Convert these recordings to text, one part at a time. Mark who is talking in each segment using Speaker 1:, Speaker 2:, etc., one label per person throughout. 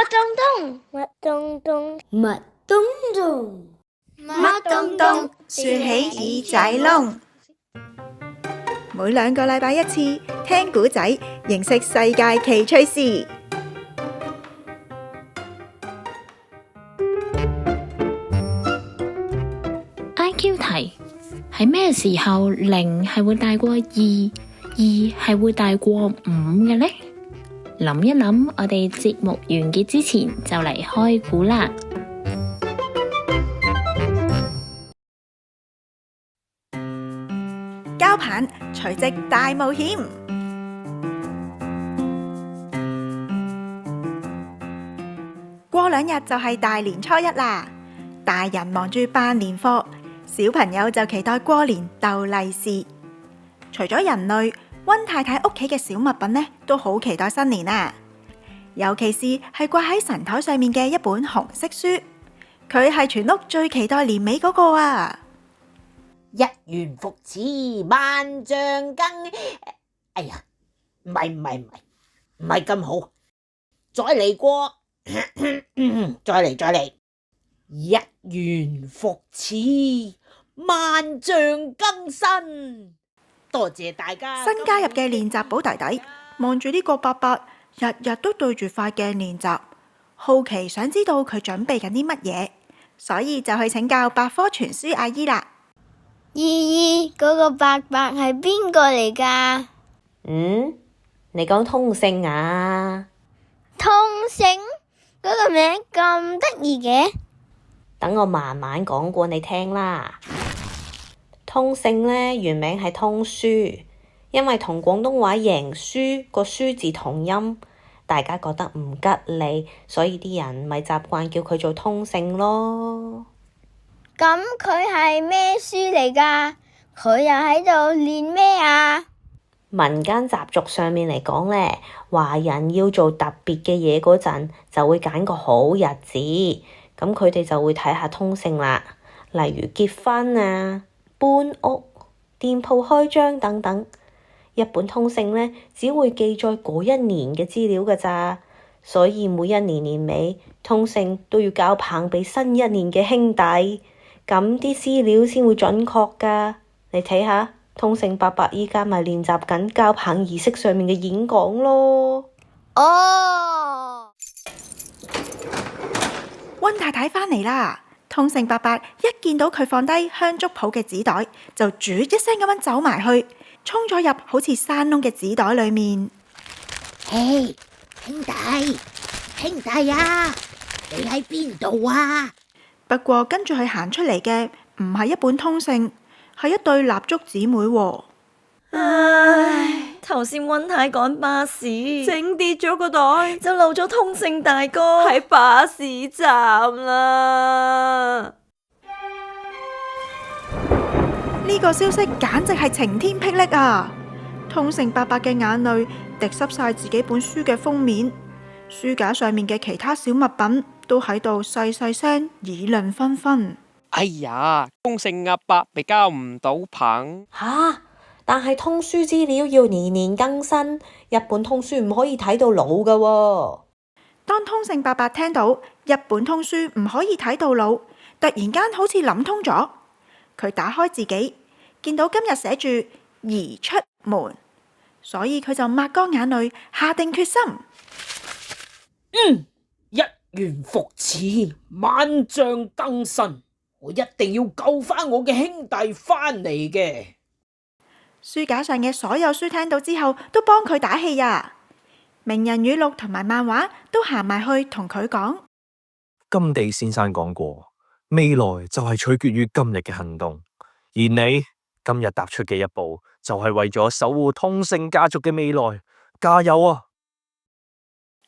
Speaker 1: 咚咚，
Speaker 2: 麥咚咚，
Speaker 3: 麥咚咚，
Speaker 1: 麥咚咚，
Speaker 4: 豎起耳仔窿。每2個禮拜一次，聽古仔，認識世界奇趣事。
Speaker 5: IQ 題：喺咩時候0係會大過2，2係會大過5嘅呢？諗一諗，我哋節目完結之前就嚟開估啦！
Speaker 4: 交棒除夕大冒險。過2日就係大年初1啦，大人忙住辦年貨，小朋友就期待過年逗利是。除咗人類，溫太太屋企嘅小物品呢，都好期待新年啊！尤其是係掛喺神台上面嘅一本紅色書，佢係全屋最期待年尾嗰個啊！
Speaker 3: 一元復始，萬象更。哎呀，唔係咁好，再嚟過，再嚟。一元復始，萬象更新。多謝大家。
Speaker 4: 新加入嘅練習簿弟弟望住呢個伯伯，日日都對住塊鏡練習，好奇想知道佢準備緊啲乜嘢，所以就去請教百科全書阿姨啦。
Speaker 2: 姨姨，嗰個伯伯係邊個嚟㗎？
Speaker 3: 你講通勝啊？
Speaker 2: 通勝？嗰個名咁得意嘅？
Speaker 3: 等我慢慢講過你聽啦。通勝呢，原名係通書，因為同廣東話贏書個書字同音，大家覺得唔吉利，所以啲人咪習慣叫佢做通勝咯。
Speaker 2: 咁佢係咩書嚟㗎？佢又喺度練咩啊？
Speaker 3: 民間習俗上面嚟講呢，華人要做特別嘅嘢嗰陣，就會揀個好日子，咁佢哋就會睇下通勝啦，例如結婚啊、搬屋、店鋪開張等等。一本通勝呢，只會記載嗰一年嘅資料㗎咋，所以每一年年尾，通勝都要交棒俾新一年嘅兄弟，咁啲資料先會準確㗎。你睇下，通勝伯伯依家咪練習緊交棒儀式上面嘅演講咯。
Speaker 2: 哦，
Speaker 4: 溫太太返嚟啦，通勝伯伯一見到佢放低香燭譜嘅紙袋，就啾一聲咁樣走埋去，衝咗入好似山窿嘅紙袋裏面。
Speaker 3: 嘿，兄弟啊，你喺邊度啊？
Speaker 4: 不過跟住佢行出嚟嘅唔係一本通勝，係一對蠟燭姊妹喎。
Speaker 6: 唉，頭先溫太趕巴士，整跌咗個袋，就漏咗通勝大哥喺巴士站啦。
Speaker 4: 呢個消息簡直係晴天霹靂啊！通勝伯伯嘅眼淚滴濕晒自己本書嘅封面，書架上面嘅其他小物品都喺度細細聲議論紛紛。
Speaker 7: 哎呀，通勝阿伯咪交唔到棒
Speaker 3: 吓！但係通書資料要年年更新，一本通書唔可以睇到老㗎喎。
Speaker 4: 當通勝伯伯聽到一本通書唔可以睇到老，突然間好似諗通咗。佢打開自己，見到今日寫住宜出門，所以佢就抹乾眼淚，下定決心。
Speaker 8: 一元復始，萬象更新，我一定要救返我嘅兄弟返嚟嘅。
Speaker 4: 書架上嘅所有書聽到之後，都幫佢打氣呀。名人語錄同埋漫畫都行埋去同佢講。
Speaker 9: 甘地先生講過，未來就係取決於今日嘅行動，而你今日踏出嘅一步，就係為咗守護通勝家族嘅未來。加油啊！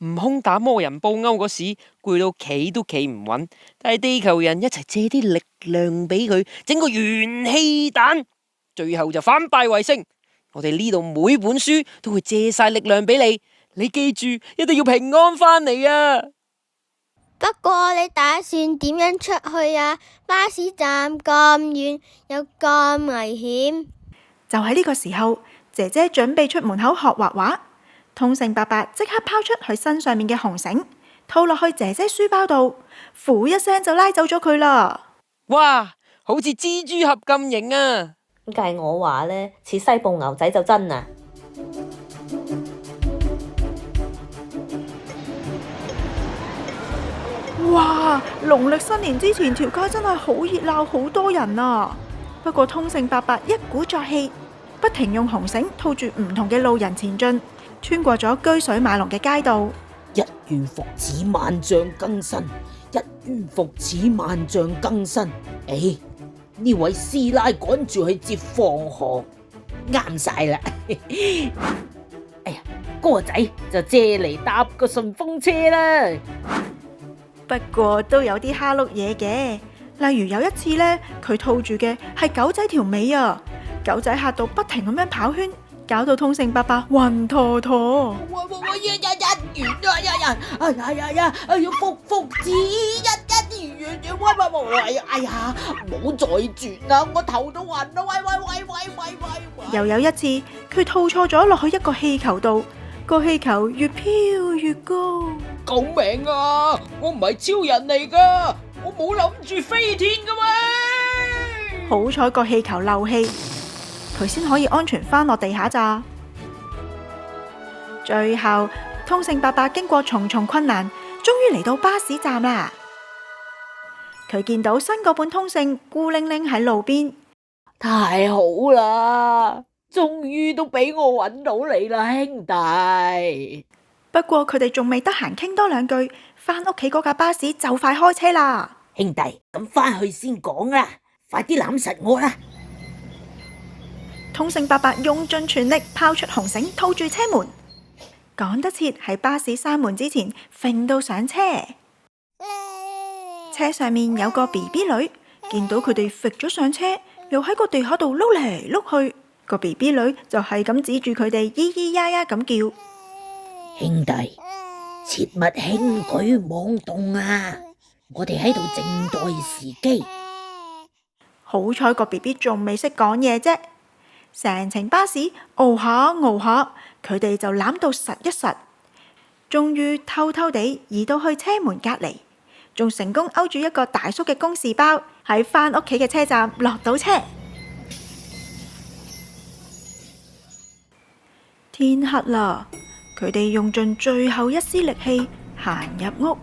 Speaker 7: 悟空打魔人布歐嗰時，攰到企都企唔穩，但係地球人一齊借啲力量俾佢，整個元氣彈，最後就反敗為勝。我哋呢度每本書都會借晒力量俾你，你記住一定要平安返嚟啊！
Speaker 2: 不過你打算點樣出去啊？巴士站咁遠，又咁危險。
Speaker 4: 就喺呢個時候，姐姐準備出門口學畫畫，通勝伯伯即刻拋出佢身上面嘅紅繩，套落去姐姐書包度，呼一聲就拉走咗佢啦。
Speaker 7: 哇，好似蜘蛛俠咁型啊！
Speaker 3: 咁計我話呢，似西部牛仔就真啊！
Speaker 4: 哇！農曆新年之前條街真係好熱鬧，好多人啊！不過通勝伯伯一鼓作氣，不停用紅繩套住唔同嘅路人前進，穿過咗車水馬龍嘅街道。
Speaker 8: 一元復始，萬象更新；一元復始，萬象更新。呢位師奶趕住去接放學，啱晒啦！哎呀，哥仔就借嚟搭個順風車啦。
Speaker 4: 不過都有啲蝦碌嘢嘅，例如有一次呢，佢套住嘅係狗仔條尾啊，狗仔嚇到不停咁樣跑圈，搞到通勝伯伯暈陀陀。
Speaker 8: 喂，一元哎呀，復始一元，喂，哎呀，唔好再轉啦，我頭都暈啦，喂！
Speaker 4: 又有一次，佢套錯咗落去一個氣球度，個氣球越飄越高。
Speaker 8: 救命啊！我唔係超人嚟噶，我冇諗住飛天噶喂！
Speaker 4: 好彩個氣球漏氣，佢先可以安全返落地下咋。最後，通勝伯伯經過重重困難，終於嚟到巴士站啦。佢見到新嗰本通勝孤零零喺路邊，
Speaker 8: 太好啦，終於都俾我揾到你啦，兄弟！
Speaker 4: 不過佢哋仲未得閒傾多兩句，返屋企嗰架巴士就快開車啦。
Speaker 8: 兄弟，咁返去先講啦，快啲攬實我啦！
Speaker 4: 通勝伯伯用盡全力拋出紅繩套住車門，趕得切喺巴士閂門之前揈到上車。車上面有個 BB 女，見到佢哋揈咗上車，又喺個地下度碌嚟碌去，個 BB 女就係咁指住佢哋咿咿呀呀咁叫。
Speaker 8: 兄弟，切勿輕舉妄動啊！我哋喺度靜待時機。
Speaker 4: 好彩個 BB 仲未識講嘢啫，成程巴士熬下熬下，佢哋就攬到實一實，終於偷偷地移到去車門隔離，仲成功勾住一個大叔嘅公事包，喺返屋企嘅車站落到車。天黑啦，佢哋用盡最後一絲力氣行入屋，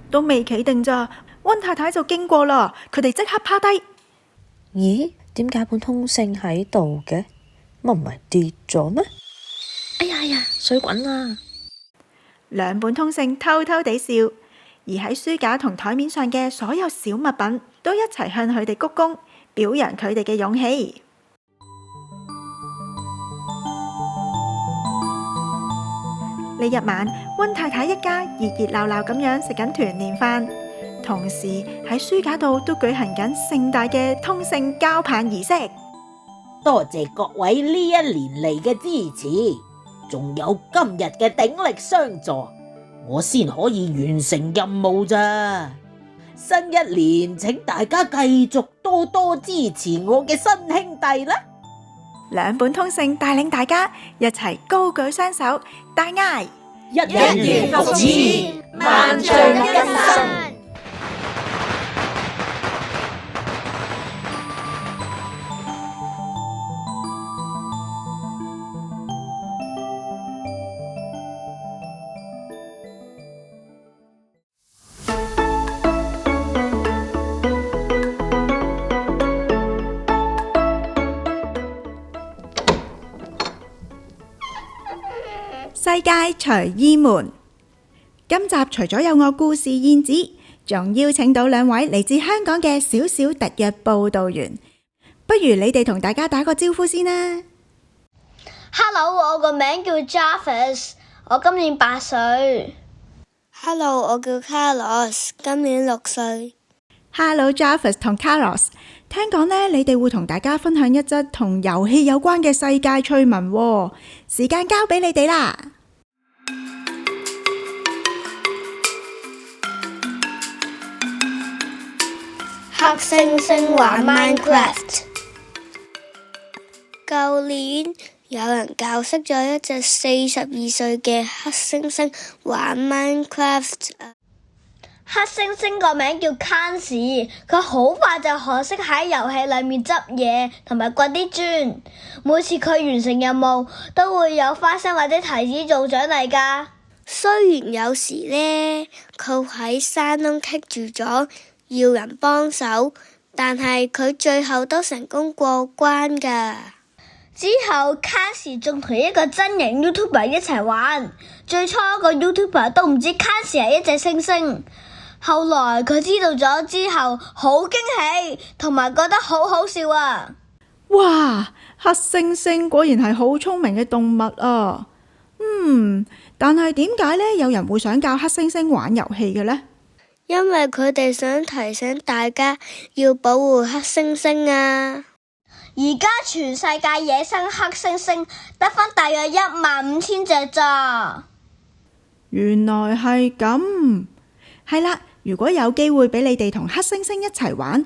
Speaker 4: 都未企定咋，溫太太就經過啦，佢哋即刻趴低。
Speaker 3: 咦？點解本通勝喺度嘅？乜唔係跌咗咩？
Speaker 6: 哎呀，水滾啦！
Speaker 4: 兩本通勝偷偷地笑，而喺書架同台面上嘅所有小物品都一齊向佢哋鞠躬，表揚佢哋嘅勇氣。呢一晚，溫太太一家熱熱鬧鬧咁樣食緊團年飯，同時喺書架度都舉行緊盛大嘅通勝交棒儀式。
Speaker 8: 多謝各位呢一年嚟嘅支持，仲有今日嘅鼎力相助，我先可以完成任務咋。新一年，請大家繼續多多支持我嘅新兄弟啦！
Speaker 4: 兩本通勝帶領大家一齊高舉雙手，大嗌：
Speaker 8: 一元復始，
Speaker 1: 萬象更新。
Speaker 4: 世界隨意門，今集除咗有我故事燕子，仲邀請到兩位嚟自香港嘅小小特約報道員，不如你哋同大家打個招呼先啦。
Speaker 2: Hello， 我個名叫 Jarvis， 我今年8歲。Hello， 我叫 Carlos， 今年6歲。
Speaker 4: Hello Jarvis 同 Carlos， 聽講呢，你哋會同大家分享一則同遊戲有關嘅世界趣聞喎，時間交俾你哋啦。
Speaker 2: 黑猩猩玩 Minecraft。舊年有人教識咗一隻42歲嘅黑猩猩玩 Minecraft。黑猩猩個名叫 Kanzi， 佢好快就學識喺遊戲裏面執嘢同埋掘啲磚。每次佢完成任務，都會有花生或者提子做獎勵㗎。雖然有時呢，佢喺山窿棘住咗，要人幫手，但係佢最後都成功過關㗎。之後 Kanzi 仲同一個真人 YouTuber 一齊玩，最初個 YouTuber 都唔知 Kanzi 係一隻猩猩。後來佢知道咗之後，好驚喜，同埋覺得好好笑啊！
Speaker 4: 哇，黑猩猩果然係好聰明嘅動物啊！但係點解呢？有人會想教黑猩猩玩遊戲嘅呢？
Speaker 2: 因為佢哋想提醒大家要保護黑猩猩啊！而家全世界野生黑猩猩得返大約15000隻咋。
Speaker 4: 原來係咁，係啦。如果有機會俾你哋同黑猩猩一齊玩，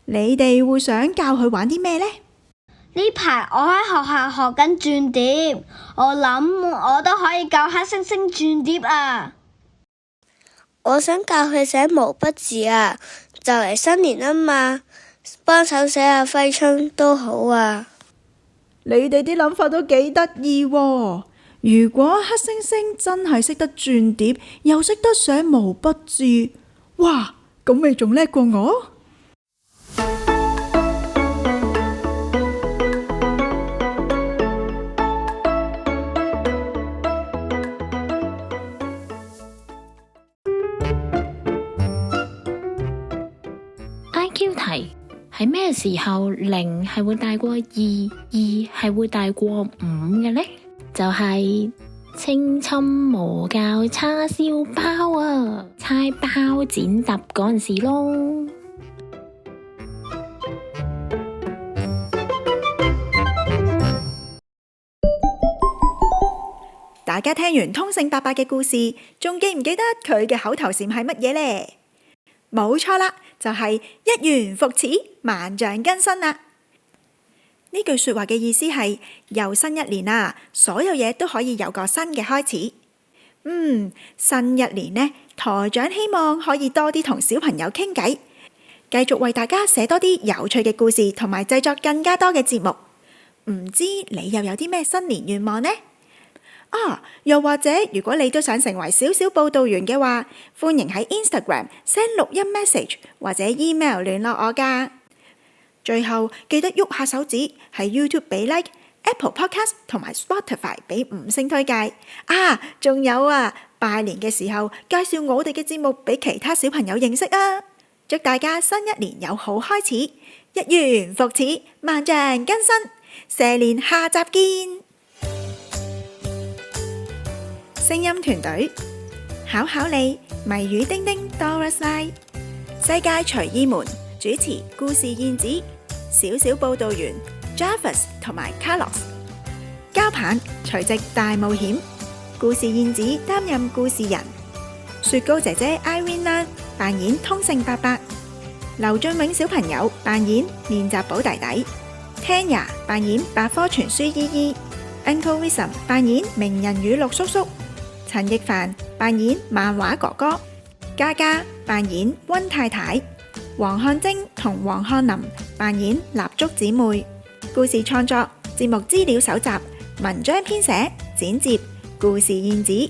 Speaker 4: 你哋會想教佢玩啲咩呢？
Speaker 2: 呢排我喺學校學緊轉碟，我諗我都可以教黑猩猩轉碟啊！我想教佢寫毛筆字啊，就嚟新年啊嘛，幫手寫下揮春都好啊！
Speaker 4: 你哋啲諗法都幾得意喎！如果黑猩猩真係識得轉碟，又識得寫毛筆字，哇！咁咪仲叻過我
Speaker 5: ？IQ 題：喺咩時候0係會大過2，2係會大過5嘅呢？就係青侵魔教叉燒包啊！猜包剪揼嗰陣時咯。
Speaker 4: 大家聽完通勝伯伯嘅故事，仲記唔記得佢嘅口頭禪係乜嘢呢？冇錯啦，就係一元復始，萬象更新啦！呢句說話嘅意思係又新一年啦，所有嘢都可以有個新嘅開始。新一年呢，台長希望可以多啲同小朋友傾偈，繼續為大家寫多啲有趣嘅故事，同埋製作更加多嘅節目。唔知你又有啲咩新年願望呢？又或者如果你都想成為小小報道員嘅話，歡迎喺 Instagram send 錄音 message 或者 email 聯絡我㗎。最後記得喐下手指喺 YouTube 俾 like、Apple Podcast 同埋 Spotify 俾5星推介。仲有拜年嘅時候介紹我哋嘅節目俾其他小朋友認識啊！祝大家新一年有好開始，一元復始，萬象更新，蛇年下集見。聲音團隊：考考你、謎語叮叮、Doris Lie、世界隨意門主持故事燕子、小小報道員 Jarvis 同埋 Carlos， 交棒隨直大冒險，故事燕子擔任故事人，雪糕姐姐 Irene 扮演通勝伯伯，劉俊永小朋友扮演練習寶弟弟，Tanya 扮演百科全書姨姨， Uncle Wisdom 扮演名人語錄叔叔，陳奕凡扮演漫畫哥哥，嘉嘉扮演溫太太，黃漢貞同黃漢林扮演蠟燭姊妹。故事創作、節目資料搜集、文章編寫、剪接，故事燕子。